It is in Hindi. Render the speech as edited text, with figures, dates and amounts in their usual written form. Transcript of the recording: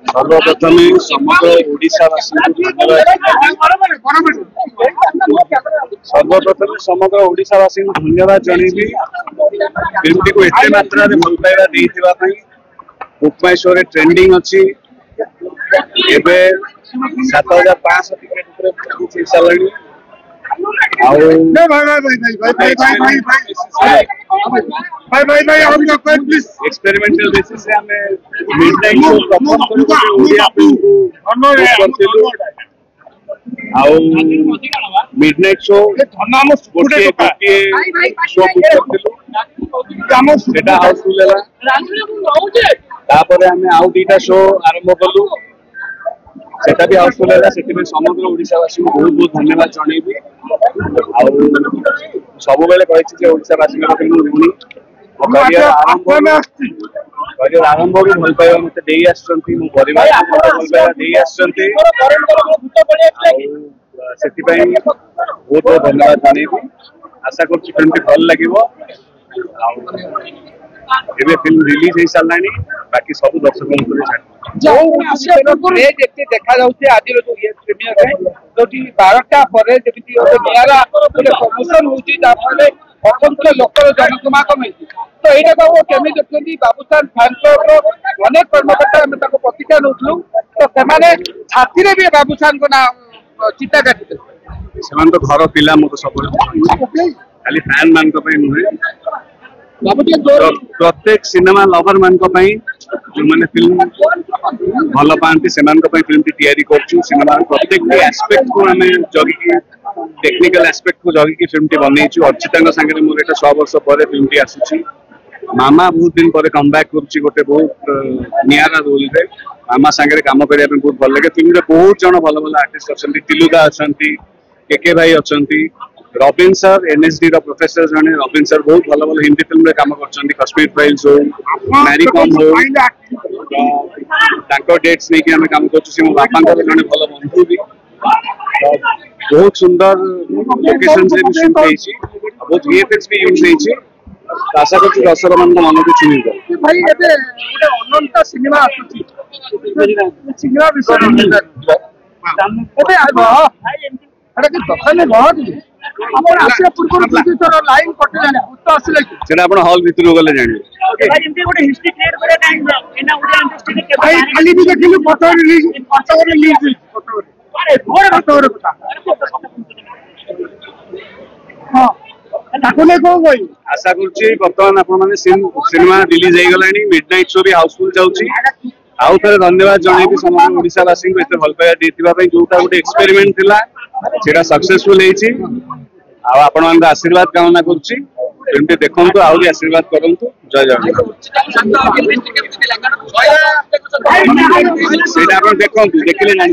सर्वप्रथम समग्र ओडिशावासी धन्यवाद जनइबी फिल्म को एते मात्रा रे भल पाइबा देइथिबा पई बुक माय शो रे ट्रेंडिंग अछि एबे 7500 टिकट ऊपर चलणी एक्सपेरिमेंटल बेसिस से हमें मिडनाइट शो प्रथम ओडिया आउ मिडनाइट शो गोटे शो सेटा हाउसफुल है तापर हमें आउ दीटा शो आरंभ कलु सेटा भी हाउसफुल है सेति समग्र ओडिशावासी को बहुत बहुत धन्यवाद जणैबी आउ सब बेले कहिछि जे ओडिशावासी को रुनी करियर आरंभ भी भल पाइबा मते देई आछंती मो परिवार को भल पाइबा देई आछंती सेति पई बहुत बहुत धन्यवाद जणैबी आशा करछि फिल्म भल लागिवो एबे फिल्म रिलीज हे सालानी बाकी सब दर्शकों को छाड़ जो क्रेज एते देखा जाउते आदिर जो ये प्रीमियर है जोटी 12टा परे जेमिति ओते नियारा ओते प्रमोशन होची जाफले असंख्य लोकर जनसमागम होची तो एटा को केमि देखथि बाबूसान फैन क्लब रो अनेक कर्मकर्ता हम ताको प्रतिक्रिया नउथलु तो सेमाने छाती रे भी बाबूसान को ना चिता काटिते सेमान तो घर पिला मो तो सब खाली फैन मान को पे नुहे प्रत्येक सिनेमा लवर मान को पई जो माने फिल्म भल पांती सेमान को पई फिल्म टी तैयारी करछु सिनेमा प्रत्येक एस्पेक्ट को हमें जगी की टेक्निकल एस्पेक्ट को जगी की फिल्म टी बनेछु अर्चिता संगे मोर एटा 100 वर्ष परे फिल्म टी आसुची मामा बहुत दिन परे कमबैक करछि गोटे बहुत नियारा रोल रे मामा संगे काम करिया पे बहुत भल लगे फिल्म रे बहुत जण भल भल आर्टिस्ट अछंती तिलुदा अछंती केके भाई अछंती रॉबिन सर एनएसडी रो प्रोफेसर जने रॉबिन सर बहुत भल भल हिंदी फिल्म रे काम करछंती कश्मीर फाइल्स हो मैरी कॉम हो ताको डेट्स नै कि हम काम करछु से मो बापा को जने भल बंधु भी बहुत सुंदर लोकेशन से भी शूट होईची बहुत वीएफएक्स भी यूज होईची आशा करछु दर्शक मन को मन को छुईबो भाई एबे एटा अनंत सिनेमा आसुची सिनेमा विषय एबे आबो अरे कि दखने बहुत हमर आसे पूर्व प्रोड्यूसर लाइन कट जाने भूत आसले सेटा अपन हॉल भीतर गले जानि भाई एमती गोटे हिस्ट्री क्रिएट करे टाइम एना ओडिया इंडस्ट्री के भाई खाली भी देखिलु फोटो रिलीज अरे घोर फोटो कथा हां ताकोले को गई आशा करछि वर्तमान आपण माने सिनेमा रिलीज हे गलानी मिडनाइट शो भी हाउसफुल जाउछि आउ थरे धन्यवाद जणैबी समग्र ओडिसा वासी को एते भल पाया देतिबा पई जोटा गोटे एक्सपेरिमेंट थिला सेटा सक्सेसफुल हेछि आ आपण मान आशीर्वाद कामना करछि फिल्म देखंतु आउ भी आशीर्वाद करंतु जय जगन्नाथ सेटा आपण देखंतु देखिले नाही